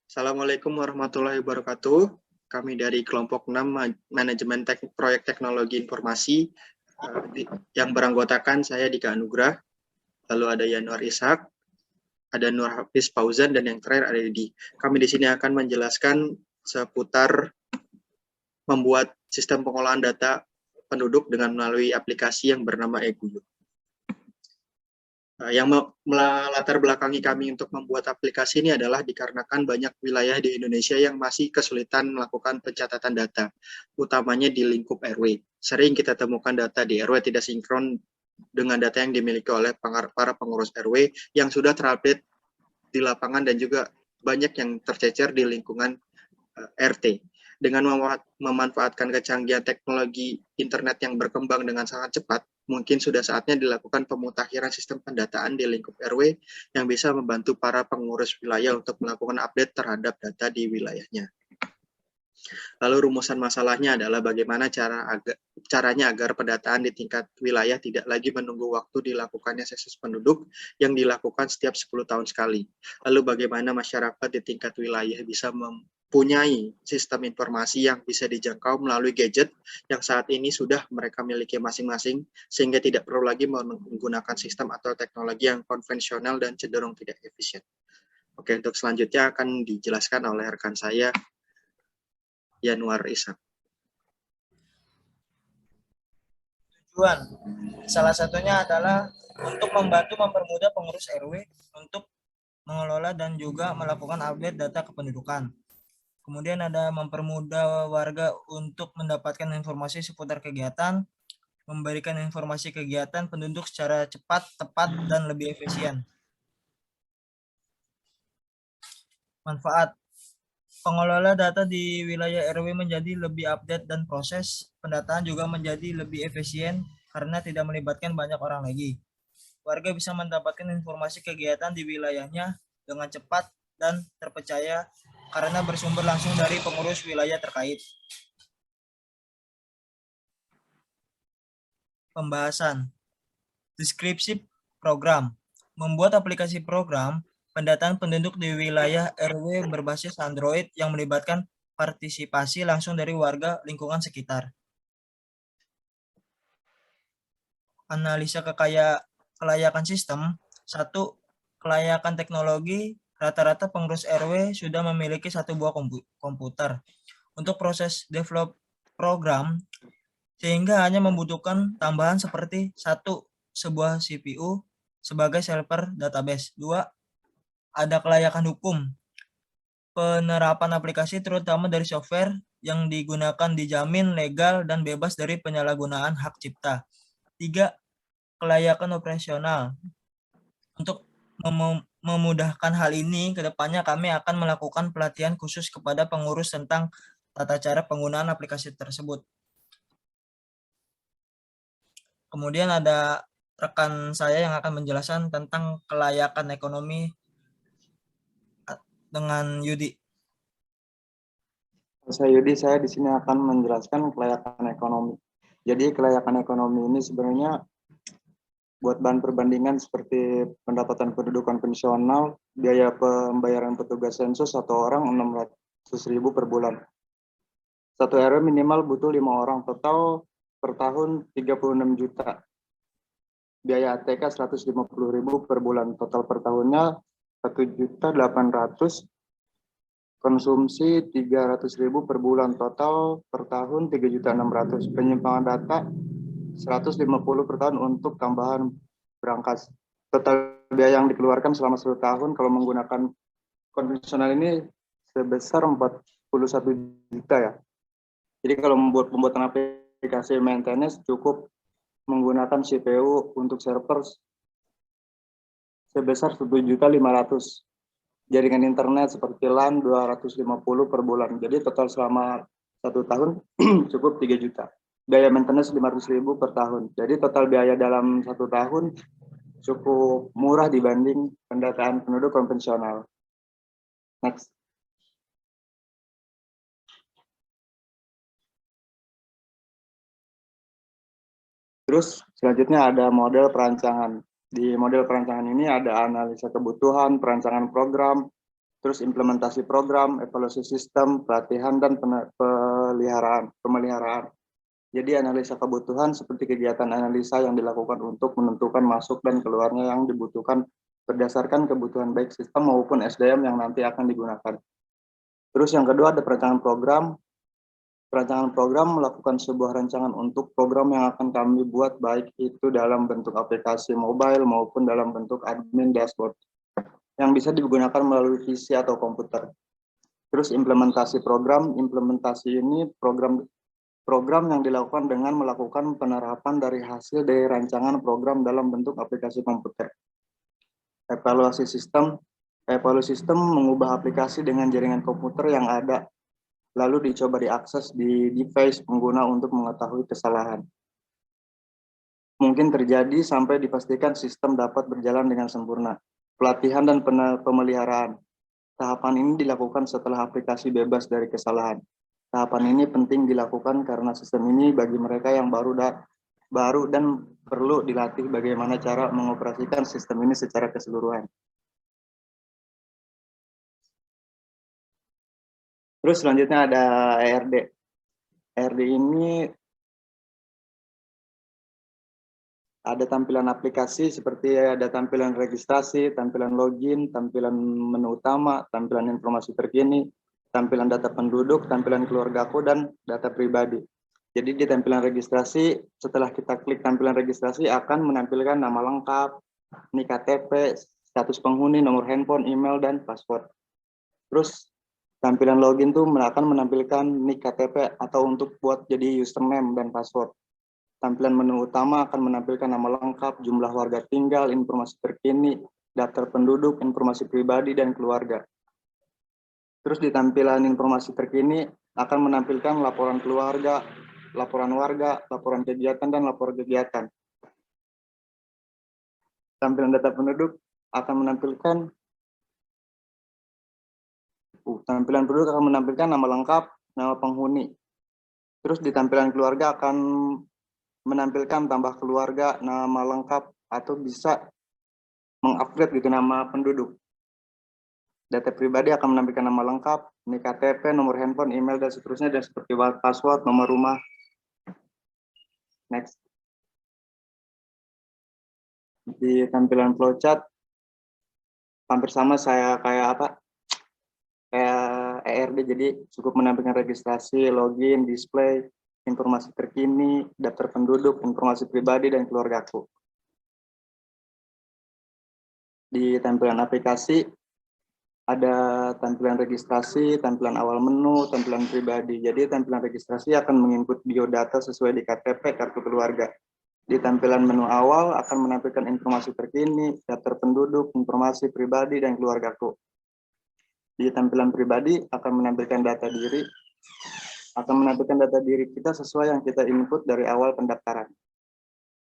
Assalamualaikum warahmatullahi wabarakatuh. Kami dari kelompok 6 Manajemen Proyek Teknologi Informasi yang beranggotakan saya Dika Anugrah, lalu ada Yanuar Ishak, ada Nur Hafiz Fauzan, dan yang terakhir ada Didi. Kami di sini akan menjelaskan seputar membuat sistem pengolahan data penduduk dengan melalui aplikasi yang bernama eGuyub. Yang melatar belakangi kami untuk membuat aplikasi ini adalah dikarenakan banyak wilayah di Indonesia yang masih kesulitan melakukan pencatatan data, utamanya di lingkup RW. Sering kita temukan data di RW tidak sinkron dengan data yang dimiliki oleh para pengurus RW yang sudah terupdate di lapangan dan juga banyak yang tercecer di lingkungan RT. Dengan memanfaatkan kecanggihan teknologi internet yang berkembang dengan sangat cepat, mungkin sudah saatnya dilakukan pemutakhiran sistem pendataan di lingkup RW yang bisa membantu para pengurus wilayah untuk melakukan update terhadap data di wilayahnya. Lalu rumusan masalahnya adalah bagaimana caranya agar pendataan di tingkat wilayah tidak lagi menunggu waktu dilakukannya sensus penduduk yang dilakukan setiap 10 tahun sekali. Lalu bagaimana masyarakat di tingkat wilayah bisa mempunyai sistem informasi yang bisa dijangkau melalui gadget yang saat ini sudah mereka miliki masing-masing, sehingga tidak perlu lagi menggunakan sistem atau teknologi yang konvensional dan cenderung tidak efisien. Oke, untuk selanjutnya akan dijelaskan oleh rekan saya, Yanuar Ishak. Tujuan salah satunya adalah untuk membantu mempermudah pengurus RW untuk mengelola dan juga melakukan update data kependudukan. Kemudian ada mempermudah warga untuk mendapatkan informasi seputar kegiatan, memberikan informasi kegiatan penduduk secara cepat, tepat, dan lebih efisien. Manfaat pengelola data di wilayah RW menjadi lebih update dan proses pendataan juga menjadi lebih efisien karena tidak melibatkan banyak orang lagi. Warga bisa mendapatkan informasi kegiatan di wilayahnya dengan cepat dan terpercaya karena bersumber langsung dari pengurus wilayah terkait. Pembahasan. Deskripsi program. Membuat aplikasi program pendataan penduduk di wilayah RW berbasis Android yang melibatkan partisipasi langsung dari warga lingkungan sekitar. Analisa kelayakan sistem. 1. Kelayakan teknologi. Rata-rata pengurus RW sudah memiliki satu buah komputer untuk proses develop program, sehingga hanya membutuhkan tambahan seperti 1. Sebuah CPU sebagai server database. 2. Ada kelayakan hukum. Penerapan aplikasi terutama dari software yang digunakan dijamin legal dan bebas dari penyalahgunaan hak cipta. 3. Kelayakan operasional. Untuk memudahkan hal ini, kedepannya kami akan melakukan pelatihan khusus kepada pengurus tentang tata cara penggunaan aplikasi tersebut. Kemudian ada rekan saya yang akan menjelaskan tentang kelayakan ekonomi dengan Yudi. Saya di sini akan menjelaskan kelayakan ekonomi. Jadi kelayakan ekonomi ini sebenarnya buat bahan perbandingan seperti pendapatan penduduk konvensional, biaya pembayaran petugas sensus satu orang 600.000 per bulan. Satu RW minimal butuh 5 orang, total per tahun 36 juta. Biaya ATK 150.000 per bulan, total per tahunnya 1.800.000. Konsumsi 300.000 per bulan, total per tahun 3.600.000. Penyimpangan data 150 per tahun untuk tambahan berangkas. Total biaya yang dikeluarkan selama 1 tahun kalau menggunakan konvensional ini sebesar 41 juta ya. Jadi kalau membuat pembuatan aplikasi maintenance cukup menggunakan CPU untuk server sebesar 1.500.000. Jaringan internet seperti LAN 250 per bulan. Jadi total selama 1 tahun cukup 3 juta. Biaya maintenance 500.000 per tahun. Jadi total biaya dalam 1 tahun cukup murah dibanding pendataan penduduk konvensional. Next. Terus selanjutnya ada model perancangan. Di model perancangan ini ada analisa kebutuhan, perancangan program, terus implementasi program, evaluasi sistem, pelatihan, dan pemeliharaan. Jadi analisa kebutuhan seperti kegiatan analisa yang dilakukan untuk menentukan masuk dan keluarnya yang dibutuhkan berdasarkan kebutuhan baik sistem maupun SDM yang nanti akan digunakan. Terus yang kedua ada perancangan program. Perancangan program melakukan sebuah rancangan untuk program yang akan kami buat baik itu dalam bentuk aplikasi mobile maupun dalam bentuk admin dashboard yang bisa digunakan melalui PC atau komputer. Terus implementasi program ini program yang dilakukan dengan melakukan penerapan dari hasil dari rancangan program dalam bentuk aplikasi komputer. Evaluasi sistem mengubah aplikasi dengan jaringan komputer yang ada, lalu dicoba diakses di device pengguna untuk mengetahui kesalahan. Mungkin terjadi sampai dipastikan sistem dapat berjalan dengan sempurna. Pelatihan dan pemeliharaan. Tahapan ini dilakukan setelah aplikasi bebas dari kesalahan. Tahapan ini penting dilakukan karena sistem ini bagi mereka yang baru dan perlu dilatih bagaimana cara mengoperasikan sistem ini secara keseluruhan. Terus selanjutnya ada ERD. ERD ini ada tampilan aplikasi seperti ada tampilan registrasi, tampilan login, tampilan menu utama, tampilan informasi terkini, tampilan data penduduk, tampilan keluargaku, dan data pribadi. Jadi di tampilan registrasi, setelah kita klik tampilan registrasi akan menampilkan nama lengkap, NIK KTP, status penghuni, nomor handphone, email, dan password. Terus tampilan login tuh akan menampilkan NIK KTP atau untuk buat jadi username dan password. Tampilan menu utama akan menampilkan nama lengkap, jumlah warga tinggal, informasi terkini, daftar penduduk, informasi pribadi, dan keluarga. Terus di tampilan informasi terkini akan menampilkan laporan keluarga, laporan warga, laporan kegiatan, dan laporan kegiatan. Tampilan data penduduk akan menampilkan nama lengkap, nama penghuni. Terus di tampilan keluarga akan menampilkan tambah keluarga, nama lengkap, atau bisa mengupgrade gitu nama penduduk. Data pribadi akan menampilkan nama lengkap, NIK KTP, nomor handphone, email, dan seterusnya, dan seperti password, nomor rumah. Next. Di tampilan flowchart hampir sama kayak ERD, jadi cukup menampilkan registrasi, login, display, informasi terkini, daftar penduduk, informasi pribadi, dan keluargaku. Di tampilan aplikasi ada tampilan registrasi, tampilan awal menu, tampilan pribadi. Jadi tampilan registrasi akan menginput biodata sesuai di KTP, kartu keluarga. Di tampilan menu awal akan menampilkan informasi terkini, daftar penduduk, informasi pribadi, dan keluargaku. Di tampilan pribadi akan menampilkan data diri kita sesuai yang kita input dari awal pendaftaran.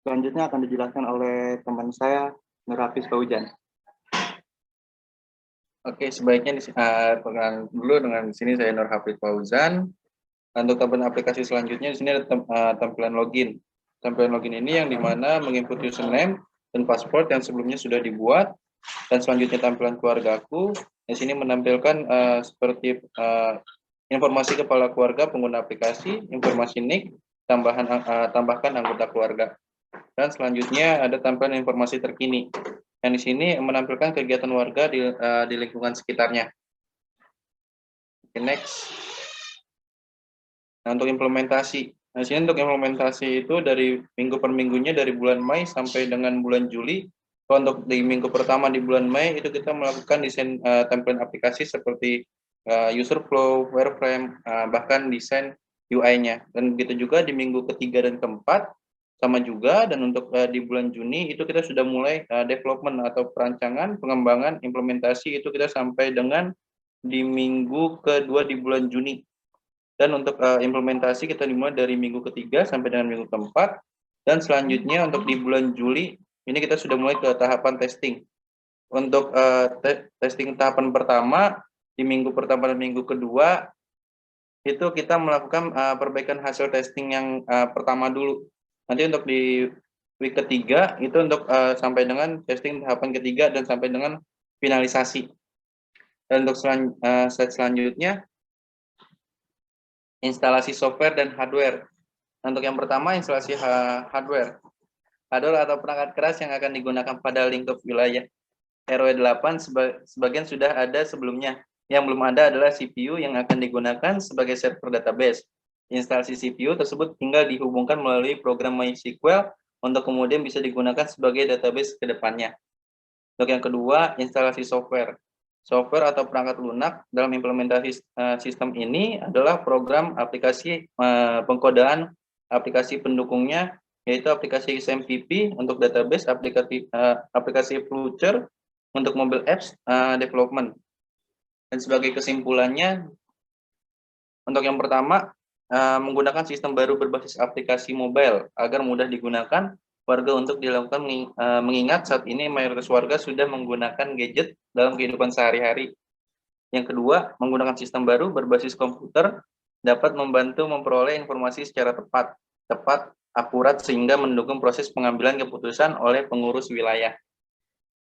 Selanjutnya akan dijelaskan oleh teman saya, Nur Hafiz Fauzan. Oke, sebaiknya perkenalan dulu dengan di sini saya Nur Hafiz Fauzan. Untuk tampilan aplikasi selanjutnya di sini ada tampilan login. Tampilan login ini yang dimana menginput username dan password yang sebelumnya sudah dibuat. Dan selanjutnya tampilan keluargaku. Di sini menampilkan seperti informasi kepala keluarga pengguna aplikasi, informasi NIK, tambahkan anggota keluarga. Dan selanjutnya ada tampilan informasi terkini. Yang di sini menampilkan kegiatan warga di lingkungan sekitarnya. Oke, next. Nah, untuk implementasi. Nah, di sini untuk implementasi itu dari minggu per minggunya dari bulan Mei sampai dengan bulan Juli. Untuk di minggu pertama di bulan Mei itu kita melakukan desain template aplikasi seperti user flow, wireframe, bahkan desain UI-nya. Dan begitu juga di minggu ketiga dan keempat sama juga, dan untuk di bulan Juni itu kita sudah mulai development atau perancangan, pengembangan, implementasi itu kita sampai dengan di minggu kedua di bulan Juni. Dan untuk implementasi kita dimulai dari minggu ketiga sampai dengan minggu keempat, dan selanjutnya untuk di bulan Juli ini kita sudah mulai ke tahapan testing. Untuk testing tahapan pertama di minggu pertama dan minggu kedua itu kita melakukan perbaikan hasil testing yang pertama dulu. Nanti untuk di week ketiga itu untuk sampai dengan testing tahapan ketiga dan sampai dengan finalisasi. Dan untuk slide selanjutnya, instalasi software dan hardware. Untuk yang pertama, instalasi hardware. Hardware atau perangkat keras yang akan digunakan pada lingkup wilayah RW 8 sebagian sudah ada sebelumnya. Yang belum ada adalah CPU yang akan digunakan sebagai server database. Instalasi CPU tersebut tinggal dihubungkan melalui program MySQL untuk kemudian bisa digunakan sebagai database ke depannya. Untuk yang kedua, instalasi software. Software atau perangkat lunak dalam implementasi sistem ini adalah program aplikasi pengkodaan aplikasi pendukungnya, yaitu aplikasi XMPP untuk database, aplikasi Flutter untuk mobile apps development. Dan sebagai kesimpulannya, untuk yang pertama, menggunakan sistem baru berbasis aplikasi mobile agar mudah digunakan warga untuk dilakukan, mengingat saat ini mayoritas warga sudah menggunakan gadget dalam kehidupan sehari-hari. Yang kedua, menggunakan sistem baru berbasis komputer dapat membantu memperoleh informasi secara tepat, akurat, sehingga mendukung proses pengambilan keputusan oleh pengurus wilayah.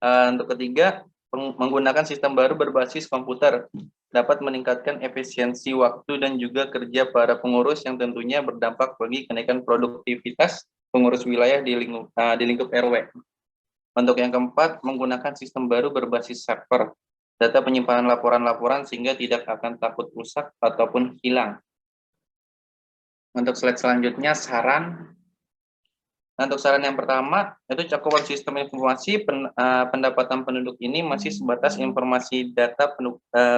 Untuk ketiga, menggunakan sistem baru berbasis komputer dapat meningkatkan efisiensi waktu dan juga kerja para pengurus yang tentunya berdampak bagi kenaikan produktivitas pengurus wilayah di lingkup RW. Untuk yang keempat, menggunakan sistem baru berbasis server, data penyimpanan laporan-laporan sehingga tidak akan takut rusak ataupun hilang. Untuk slide selanjutnya, saran. Untuk saran yang pertama, itu cakupan sistem informasi pendapatan penduduk ini masih sebatas informasi data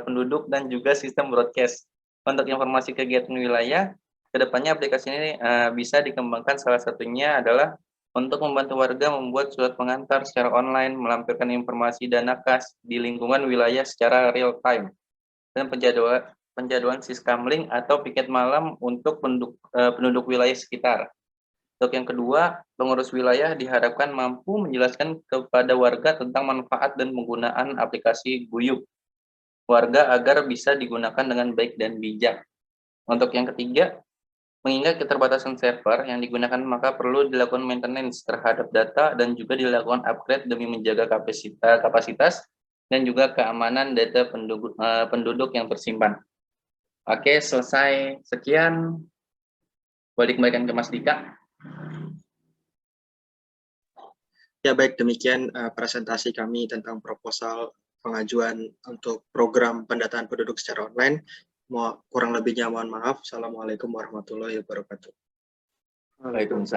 penduduk dan juga sistem broadcast. Untuk informasi kegiatan wilayah, kedepannya aplikasi ini bisa dikembangkan, salah satunya adalah untuk membantu warga membuat surat pengantar secara online, melampirkan informasi dana kas di lingkungan wilayah secara real time, dan penjadwalan siskamling atau piket malam untuk penduduk wilayah sekitar. Untuk yang kedua, pengurus wilayah diharapkan mampu menjelaskan kepada warga tentang manfaat dan penggunaan aplikasi Guyub warga agar bisa digunakan dengan baik dan bijak. Untuk yang ketiga, mengingat keterbatasan server yang digunakan, maka perlu dilakukan maintenance terhadap data dan juga dilakukan upgrade demi menjaga kapasitas dan juga keamanan data penduduk yang tersimpan. Oke, selesai. Sekian. Balik-balikan ke Mas Dika. Ya, baik, demikian presentasi kami tentang proposal pengajuan untuk program pendataan penduduk secara online. Kurang lebihnya mohon maaf. Assalamualaikum warahmatullahi wabarakatuh. Waalaikumsalam.